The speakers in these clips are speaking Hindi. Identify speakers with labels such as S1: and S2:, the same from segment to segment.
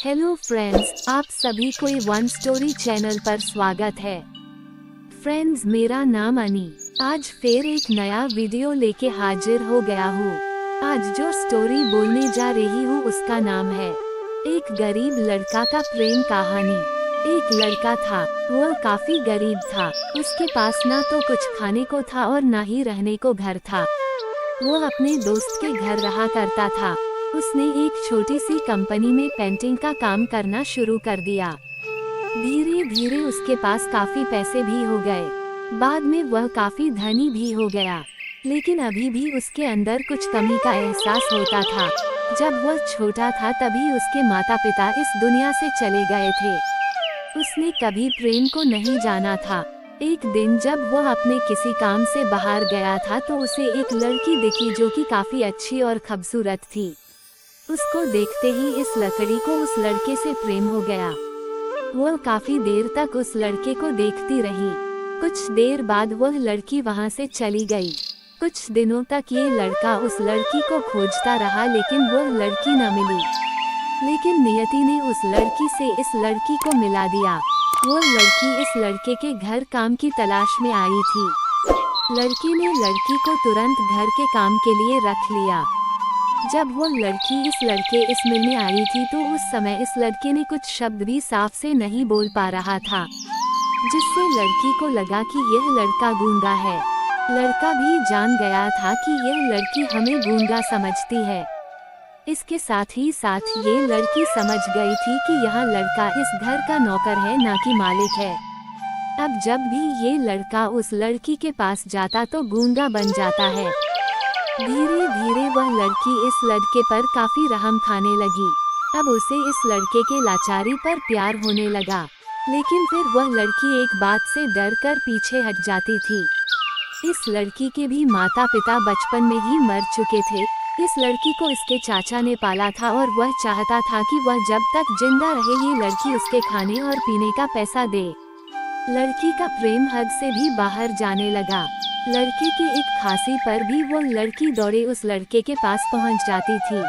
S1: हेलो फ्रेंड्स, आप सभी को वन स्टोरी चैनल पर स्वागत है। फ्रेंड्स, मेरा नाम अनी आज फिर एक नया वीडियो लेके हाजिर हो गया हूँ। आज जो स्टोरी बोलने जा रही हूँ उसका नाम है एक गरीब लड़का का प्रेम कहानी। एक लड़का था, वह काफी गरीब था। उसके पास ना तो कुछ खाने को था और ना ही रहने को घर था। वह अपने दोस्त के घर रहा करता था। उसने एक छोटी सी कंपनी में पेंटिंग का काम करना शुरू कर दिया। धीरे धीरे उसके पास काफी पैसे भी हो गए। बाद में वह काफी धनी भी हो गया, लेकिन अभी भी उसके अंदर कुछ कमी का एहसास होता था। जब वह छोटा था तभी उसके माता पिता इस दुनिया से चले गए थे। उसने कभी प्रेम को नहीं जाना था। एक दिन जब वह अपने किसी काम से बाहर गया था तो उसे एक लड़की दिखी जो कि काफी अच्छी और खूबसूरत थी। उसको देखते ही इस लड़की को उस लड़के से प्रेम हो गया। वह काफी देर तक उस लड़के को देखती रही। कुछ देर बाद वह लड़की वहां से चली गई। कुछ दिनों तक ये लड़का उस लड़की को खोजता रहा, लेकिन वह लड़की न मिली। लेकिन नियति ने उस लड़की से इस लड़की को मिला दिया। वो लड़की इस लड़के के घर काम की तलाश में आई थी। लड़की ने लड़की को तुरंत घर के काम के लिए रख लिया। जब वो लड़की इस लड़के इस मिलने आई थी तो उस समय इस लड़के ने कुछ शब्द भी साफ से नहीं बोल पा रहा था, जिससे लड़की को लगा कि यह लड़का गूंगा है। लड़का भी जान गया था कि यह लड़की हमें गूंगा समझती है। इसके साथ ही साथ ये लड़की समझ गई थी कि यह लड़का इस घर का नौकर है, ना कि मालिक है। अब जब भी ये लड़का उस लड़की के पास जाता तो गूंगा बन जाता है। धीरे धीरे वह लड़की इस लड़के पर काफी रहम खाने लगी। अब उसे इस लड़के के लाचारी पर प्यार होने लगा, लेकिन फिर वह लड़की एक बात से डर कर पीछे हट जाती थी। इस लड़की के भी माता पिता बचपन में ही मर चुके थे। इस लड़की को इसके चाचा ने पाला था और वह चाहता था कि वह जब तक जिंदा रहे ये लड़की उसके खाने और पीने का पैसा दे। लड़की का प्रेम हद से भी बाहर जाने लगा। लड़के की एक खांसी पर भी वो लड़की दौड़े उस लड़के के पास पहुंच जाती थी।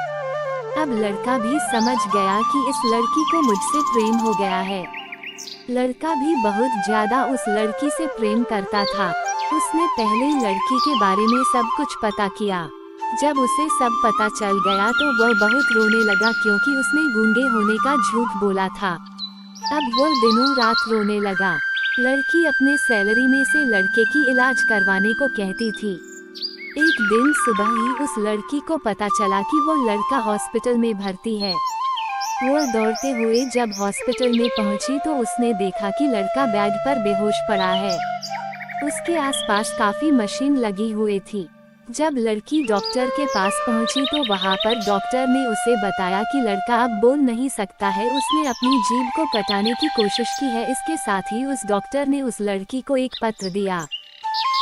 S1: अब लड़का भी समझ गया कि इस लड़की को मुझसे प्रेम हो गया है। लड़का भी बहुत ज्यादा उस लड़की से प्रेम करता था। उसने पहले लड़की के बारे में सब कुछ पता किया। जब उसे सब पता चल गया तो वह बहुत रोने लगा, क्योंकि उसने गूंगे होने का झूठ बोला था। अब वह दिनों रात रोने लगा। लड़की अपने सैलरी में से लड़के की इलाज करवाने को कहती थी। एक दिन सुबह ही उस लड़की को पता चला कि वो लड़का हॉस्पिटल में भर्ती है। वह दौड़ते हुए जब हॉस्पिटल में पहुंची तो उसने देखा कि लड़का बेड पर बेहोश पड़ा है। उसके आसपास काफी मशीन लगी हुई थी। जब लड़की डॉक्टर के पास पहुंची तो वहां पर डॉक्टर ने उसे बताया कि लड़का अब बोल नहीं सकता है। उसने अपनी जीभ को कटाने की कोशिश की है। इसके साथ ही उस डॉक्टर ने उस लड़की को एक पत्र दिया।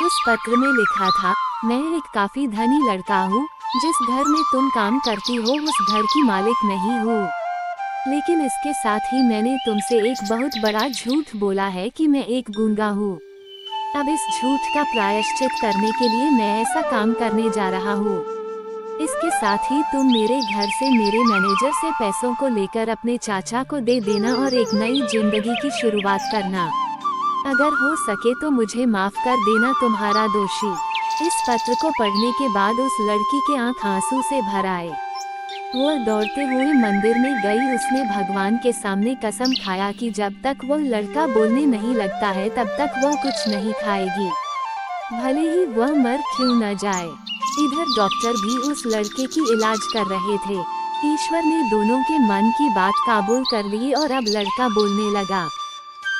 S1: उस पत्र में लिखा था, मैं एक काफी धनी लड़का हूँ। जिस घर में तुम काम करती हो उस घर की मालिक नहीं हूँ, लेकिन इसके साथ ही मैंने तुमसे एक बहुत बड़ा झूठ बोला है कि मैं एक गूंगा हूँ। अब इस झूठ का प्रायश्चित करने के लिए मैं ऐसा काम करने जा रहा हूँ। इसके साथ ही तुम मेरे घर से मेरे मैनेजर से पैसों को लेकर अपने चाचा को दे देना और एक नई जिंदगी की शुरुआत करना। अगर हो सके तो मुझे माफ कर देना, तुम्हारा दोषी। इस पत्र को पढ़ने के बाद उस लड़की के आंख आंसू से भर आए। वह दौड़ते हुए मंदिर में गई। उसने भगवान के सामने कसम खाया कि जब तक वो लड़का बोलने नहीं लगता है तब तक वह कुछ नहीं खाएगी, भले ही वह मर क्यों न जाए। इधर डॉक्टर भी उस लड़के की इलाज कर रहे थे। ईश्वर ने दोनों के मन की बात काबूल कर ली और अब लड़का बोलने लगा,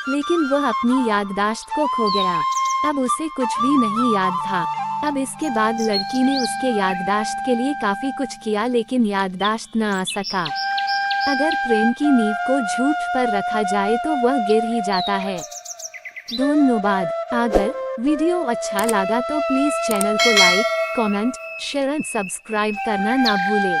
S1: लेकिन वह अपनी याददाश्त को खो गया। अब उसे कुछ भी नहीं याद था। अब इसके बाद लड़की ने उसके याददाश्त के लिए काफी कुछ किया, लेकिन याददाश्त न आ सका। अगर प्रेम की नींव को झूठ पर रखा जाए तो वह गिर ही जाता है। धन्यवाद। अगर वीडियो अच्छा लगा तो प्लीज चैनल को लाइक, कमेंट, शेयर और सब्सक्राइब करना ना भूले।